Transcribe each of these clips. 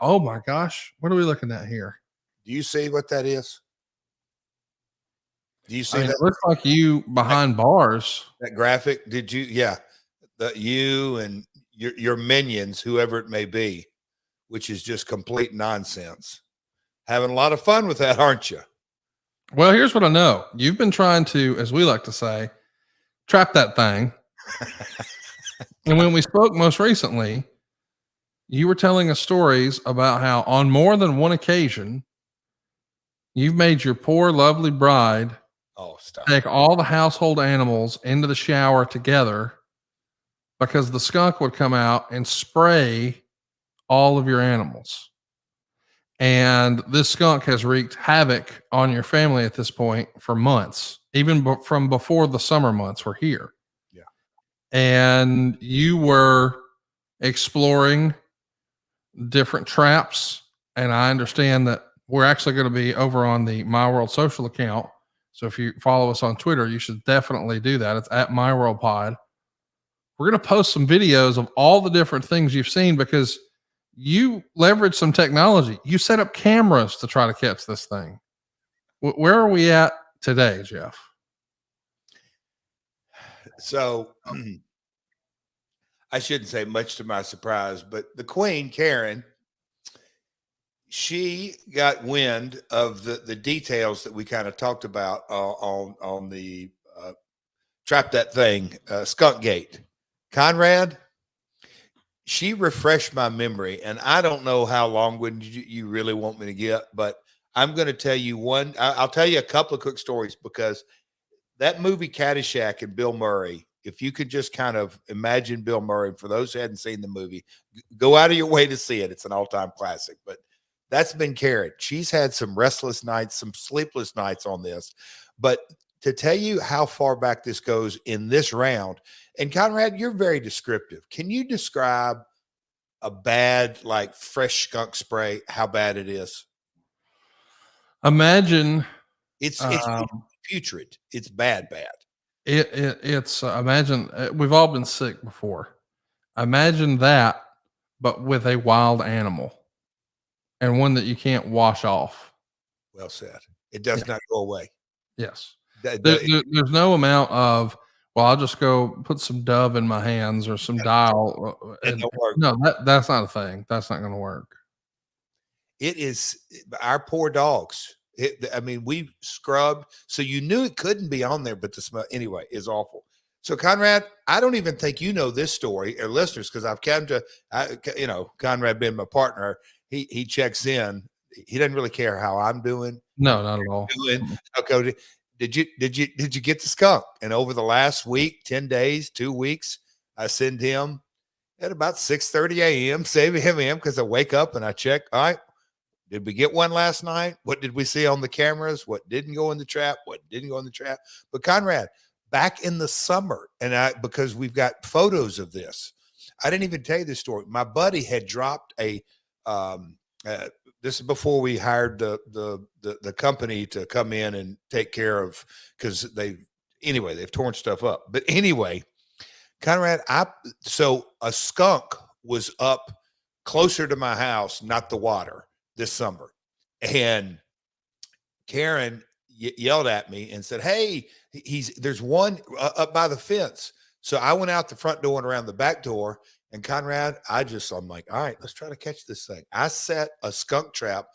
Oh my gosh. What are we looking at here? Do you see what that is? Do you see It that looks like you behind bars. that graphic? Did you? Yeah, you and your minions, whoever it may be, which is just complete nonsense. Having a lot of fun with that, aren't you? Well, here's what I know. You've been trying to, as we like to say, trap that thing. And when we spoke most recently, you were telling us stories about how on more than one occasion, you've made your poor, lovely bride Oh, stop. take all the household animals into the shower together because the skunk would come out and spray all of your animals. And this skunk has wreaked havoc on your family at this point for months, even from before the summer months were here. Yeah. And you were exploring different traps. And I understand that we're actually going to be over on the My World Social account. So if you follow us on Twitter, you should definitely do that. It's at My World Pod. We're going to post some videos of all the different things you've seen because you leverage some technology. You set up cameras to try to catch this thing. Where are we at today, Jeff? So I shouldn't say much to my surprise, but the Queen, Karen, she got wind of the details that we kind of talked about on the Trap That Thing skunk gate. Conrad, she refreshed my memory, and I don't know how long would you really want me to get, but I'm going to tell you one. I'll tell you a couple of quick stories because that movie Caddyshack and Bill Murray. If you could just kind of imagine Bill Murray, for those who hadn't seen the movie, go out of your way to see it. It's an all-time classic. But that's been Karen. She's had some restless nights, some sleepless nights on this. But to tell you how far back this goes in this round, and Conrad, you're very descriptive. Can you describe a bad, like fresh skunk spray, how bad it is? Imagine It's putrid. It's bad. it's imagine we've all been sick before. Imagine that, but with a wild animal and one that you can't wash off. Well said. It does not go away. Yes. That, There's no amount of, well, I'll just go put some Dove in my hands or some dial. it don't work. No, that's not a thing. That's not going to work. It is our poor dogs. I mean, we scrubbed, so you knew it couldn't be on there, but the smell anyway is awful. So, Conrad, I don't even think you know this story, or listeners, because I've come to, Conrad being my partner, he checks in. He doesn't really care how I'm doing. No, not at all. Okay, did you get the skunk? And over the last week, 10 days, 2 weeks, I send him at about 6:30 a.m. saving him in because I wake up and I check. All right, did we get one last night? What did we see on the cameras? What didn't go in the trap? What didn't go in the trap? But Conrad, back in the summer, and because we've got photos of this, I didn't even tell you this story. My buddy had dropped a. This is before we hired the company to come in and take care of, because they've torn stuff up. But anyway, Conrad, so a skunk was up closer to my house, not the water, this summer. And Karen yelled at me and said, "Hey, there's one up by the fence." So I went out the front door and around the back door. And Conrad, I'm like, all right, let's try to catch this thing. I set a skunk trap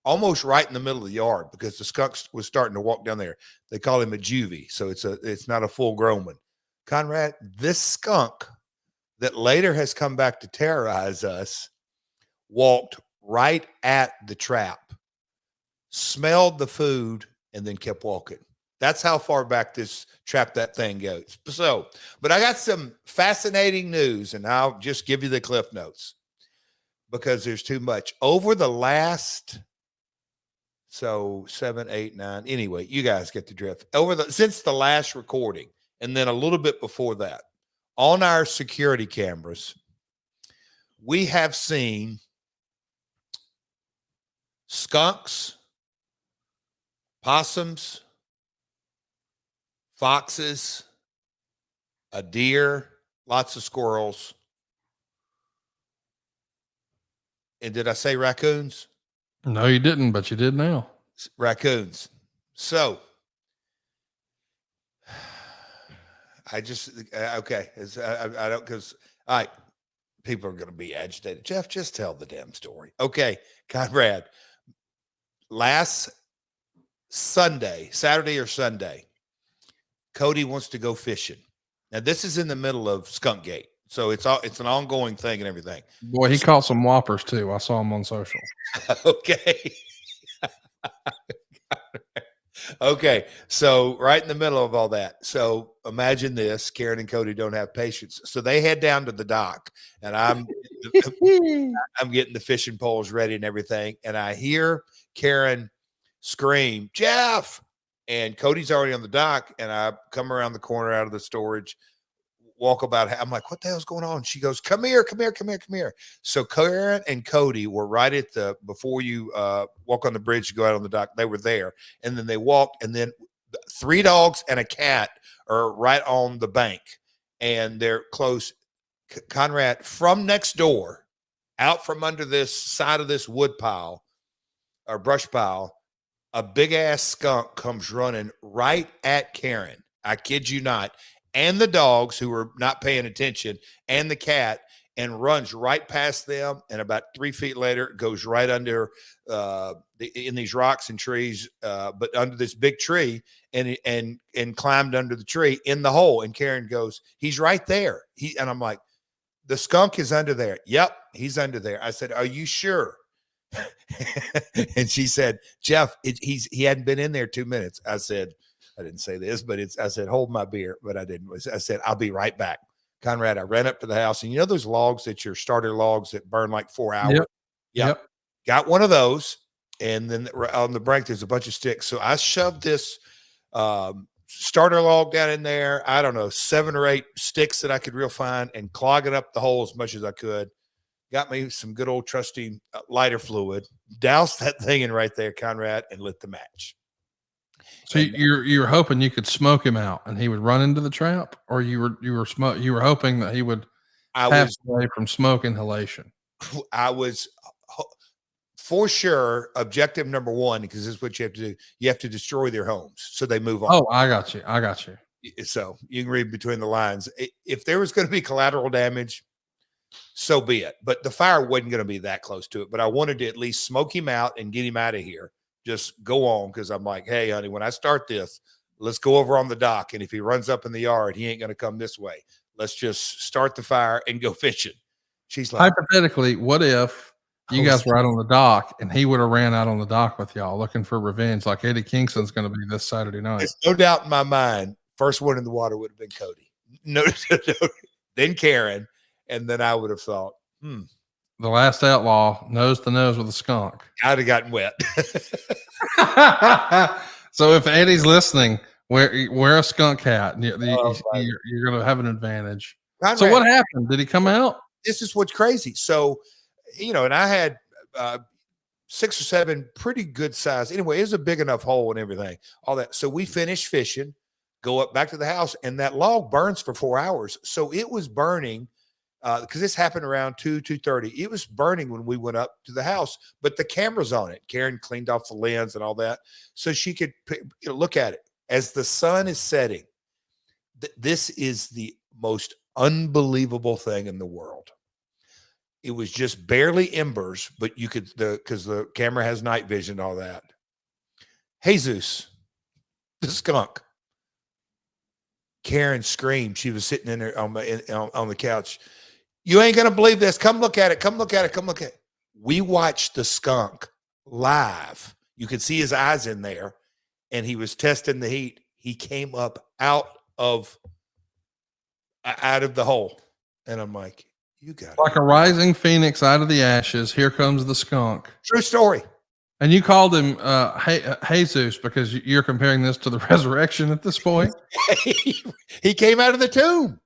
almost right in the middle of the yard because the skunk was starting to walk down there. They call him a juvie, so it's not a full grown one. Conrad, this skunk that later has come back to terrorize us walked right at the trap, smelled the food, and then kept walking. That's how far back this Trap That Thing goes. So, but I got some fascinating news, and I'll just give you the cliff notes because there's too much. Over the last, 7, 8, 9. Anyway, you guys get the drift. Since the last recording, and then a little bit before that, on our security cameras, we have seen skunks, possums, foxes, a deer, lots of squirrels, And did I say raccoons? No, you didn't, but you did now. Raccoons. So I just okay. I don't because people are going to be agitated. Jeff, just tell the damn story. Okay, Conrad. Last Sunday, Saturday or Sunday, Cody wants to go fishing. Now this is in the middle of Skunk Gate, so it's an ongoing thing and everything. Boy, he caught some whoppers too. I saw him on social. Okay. Okay, so right in the middle of all that. So imagine this: Karen and Cody don't have patience, so they head down to the dock, and I'm getting the fishing poles ready and everything, and I hear Karen scream, "Jeff!" And Cody's already on the dock, and I come around the corner out of the storage, walk about. I'm like, "What the hell's going on?" She goes, "Come here, come here, come here, come here." So Karen and Cody were right at the before you walk on the bridge to go out on the dock. They were there, and then they walked, and then 3 dogs and a cat are right on the bank, and they're close. Conrad, from next door, out from under this side of this wood pile or brush pile, a big ass skunk comes running right at Karen. I kid you not. And the dogs who were not paying attention and the cat, and runs right past them. And about 3 feet later, goes right under in these rocks and trees, but under this big tree, and climbed under the tree in the hole. And Karen goes, "He's right there." And I'm like, "The skunk is under there." "Yep, he's under there." I said, "Are you sure?" And she said, "Jeff, he hadn't been in there 2 minutes." I said, I didn't say this, but I said, "Hold my beer," but I didn't. I said, "I'll be right back." Conrad, I ran up to the house, and you know those logs that your starter logs that burn like 4 hours? Yep. Yep. Got one of those. And then on the brink, there's a bunch of sticks. So I shoved this starter log down in there. I don't know, 7 or 8 sticks that I could real fine, and clogging up the hole as much as I could. Got me some good old trusty lighter fluid, doused that thing in right there, Conrad, and lit the match. So you're hoping you could smoke him out and he would run into the trap, or you were hoping that he would pass away from smoke inhalation. I was for sure objective number 1, because this is what you have to do. You have to destroy their homes so they move on. Oh, I got you. So you can read between the lines. If there was going to be collateral damage, so be it. But the fire wasn't going to be that close to it. But I wanted to at least smoke him out and get him out of here. Just go on, because I'm like, "Hey, honey, when I start this, let's go over on the dock. And if he runs up in the yard, he ain't going to come this way. Let's just start the fire and go fishing." She's like, hypothetically, what if you guys were out on the dock and he would have ran out on the dock with y'all looking for revenge, like Eddie Kingston's going to be this Saturday night? There's no doubt in my mind, first one in the water would have been Cody. No, then Karen. And then I would have thought, the last outlaw, nose to nose with a skunk. I'd have gotten wet. So if Eddie's listening, wear a skunk hat. You're going to have an advantage. Conrad, so what happened? Did he come out? This is what's crazy. So, and I had 6 or 7 pretty good size. Anyway, it was a big enough hole and everything, all that. So we finished fishing, go up back to the house, and that log burns for 4 hours. So it was burning. Because this happened around 2:30. It was burning when we went up to the house, but the camera's on it. Karen cleaned off the lens and all that, so she could look at it as the sun is setting. This is the most unbelievable thing in the world. It was just barely embers, but you could because the camera has night vision and all that. Jesus, the skunk. Karen screamed. She was sitting in there on the couch. "You ain't going to believe this. Come look at it. Come look at it. Come look at it." We watched the skunk live. You could see his eyes in there, and he was testing the heat. He came up out of the hole. And I'm like, "You got it." Like a rising phoenix out of the ashes. Here comes the skunk. True story. And you called him Jesus because you're comparing this to the resurrection at this point. He came out of the tomb.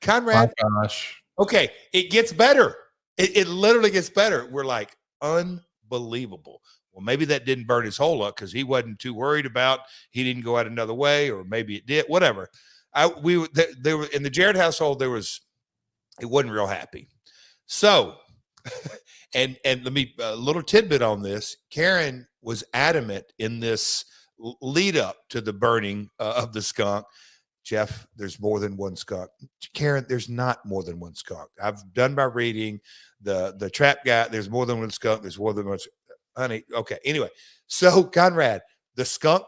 Conrad. My gosh. Okay, it gets better. It literally gets better. We're like, unbelievable. Well, maybe that didn't burn his hole up because he wasn't too worried about. He didn't go out another way, or maybe it did. Whatever. There were in the Jarrett household. It wasn't real happy. So And let me a little tidbit on this. Karen was adamant in this lead up to the burning of the skunk. Jeff, there's more than one skunk. Karen, there's not more than one skunk. I've done my reading. The trap guy, there's more than one skunk. There's more than one. Honey, okay. Anyway, so Conrad, the skunk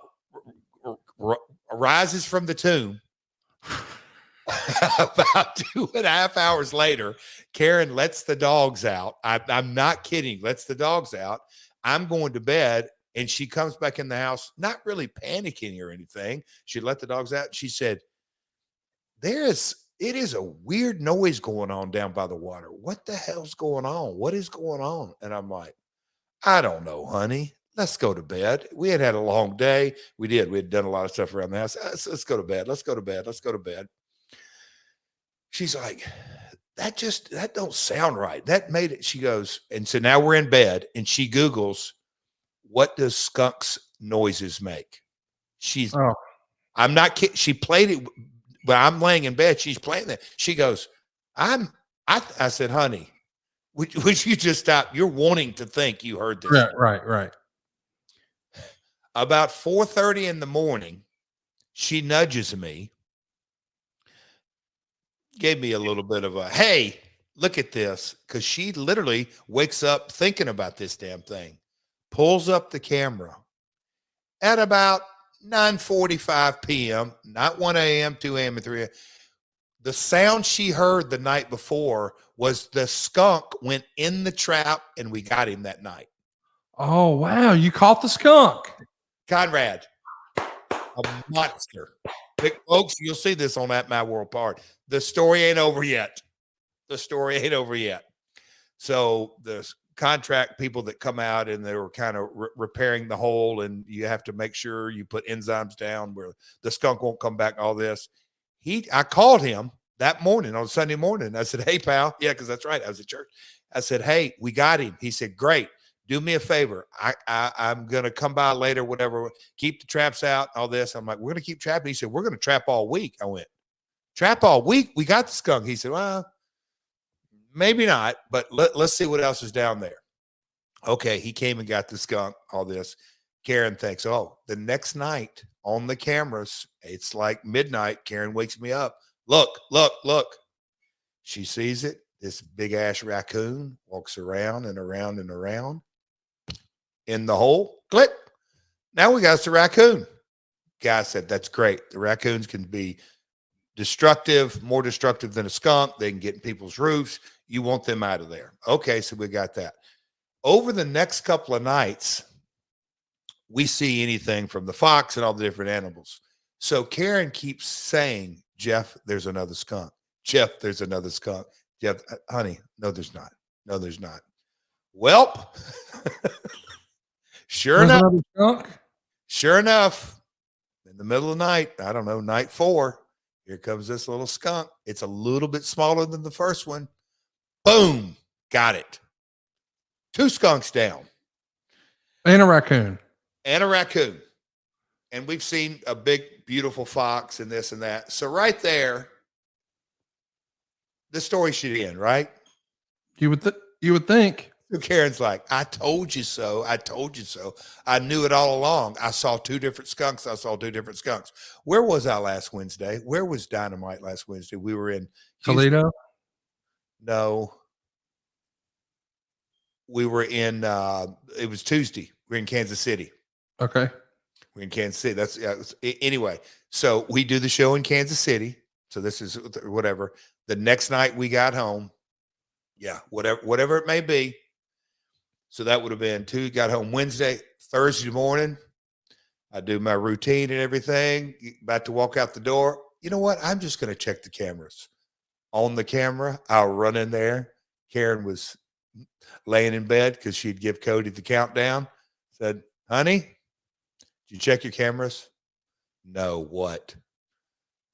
rises from the tomb. About 2.5 hours later, Karen lets the dogs out. I'm not kidding. Lets the dogs out. I'm going to bed, and she comes back in the house, not really panicking or anything. She let the dogs out. She said, it is a weird noise going on down by the water. What the hell's going on? What is going on? And I'm like, I don't know, honey. Let's go to bed. We had a long day. We had done a lot of stuff around the house. Let's go to bed. Let's go to bed. Let's go to bed. She's like, that don't sound right. That made it. She goes, and so now we're in bed, and she Googles, what does skunks noises make? I'm not kidding. She played it, but I'm laying in bed. She's playing that. She goes, I said, honey, would you just stop? You're wanting to think you heard this. Right. About 4:30 in the morning, she nudges me, gave me a little bit of a, hey, look at this. Because she literally wakes up thinking about this damn thing, pulls up the camera at about 9:45 p.m., not 1 a.m., 2 a.m., and 3 a.m. The sound she heard the night before was the skunk went in the trap, and we got him that night. Oh, wow. You caught the skunk. Conrad, a monster. Big folks, you'll see this on At My World Part. The story ain't over yet. So the contract people that come out and they were kind of repairing the hole, and you have to make sure you put enzymes down where the skunk won't come back, all this. I called him that morning on Sunday morning. I said, hey, pal. Yeah, because that's right. I was at church. I said, hey, we got him. He said, great. Do me a favor. I'm going to come by later, whatever. Keep the traps out, all this. I'm like, we're going to keep trapping. He said, we're going to trap all week. I went, trap all week? We got the skunk. He said, well, maybe not, but let's see what else is down there. Okay, he came and got the skunk, all this. Karen thinks, oh, the next night on the cameras, it's like midnight. Karen wakes me up. Look. She sees it. This big-ass raccoon walks around and around and around. In the hole, click. Now we got the raccoon. Guy said, that's great. The raccoons can be destructive, more destructive than a skunk. They can get in people's roofs. You want them out of there. Okay, so we got that. Over the next couple of nights, we see anything from the fox and all the different animals. So Karen keeps saying, Jeff, there's another skunk. Jeff, there's another skunk. Jeff, honey, no, there's not. No, there's not. Welp. Sure enough, in the middle of the night, I don't know, night 4, here comes this little skunk. It's a little bit smaller than the first one. Boom, got it. 2 skunks down. And a raccoon. And we've seen a big, beautiful fox and this and that. So right there, the story should end, right? You would think. Karen's like, I told you so. I knew it all along. I saw 2 different skunks. Where was I last Wednesday? Where was Dynamite last Wednesday? We were in Toledo? No. We were in, it was Tuesday. We're in Kansas City. Okay. We're in Kansas City. Anyway, so we do the show in Kansas City. So this is whatever. The next night we got home. Yeah, whatever it may be. So that would have been got home Wednesday. Thursday morning, I do my routine and everything. About to walk out the door. You know what? I'm just going to check the cameras. On the camera, I'll run in there. Karen was laying in bed because she'd give Cody the countdown. Said, honey, did you check your cameras? No, what?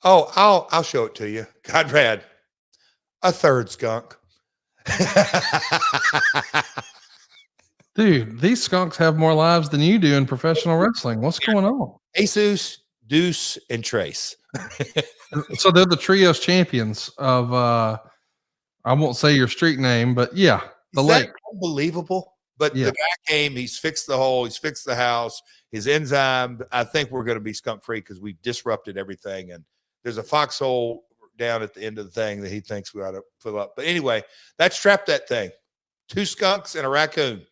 Oh, I'll show it to you. Conrad, a 3rd skunk. Dude, these skunks have more lives than you do in professional wrestling. What's going on? Jesus, Deuce, and Trace. So they're the trios champions of I won't say your street name, but yeah. The Is that lake. unbelievable? But Yeah. the guy came, he's fixed the hole, he's fixed the house, his enzyme. I think we're going to be skunk free because we disrupted everything. And there's a foxhole down at the end of the thing that he thinks we ought to fill up. But anyway, that's trapped that thing. 2 skunks and a raccoon.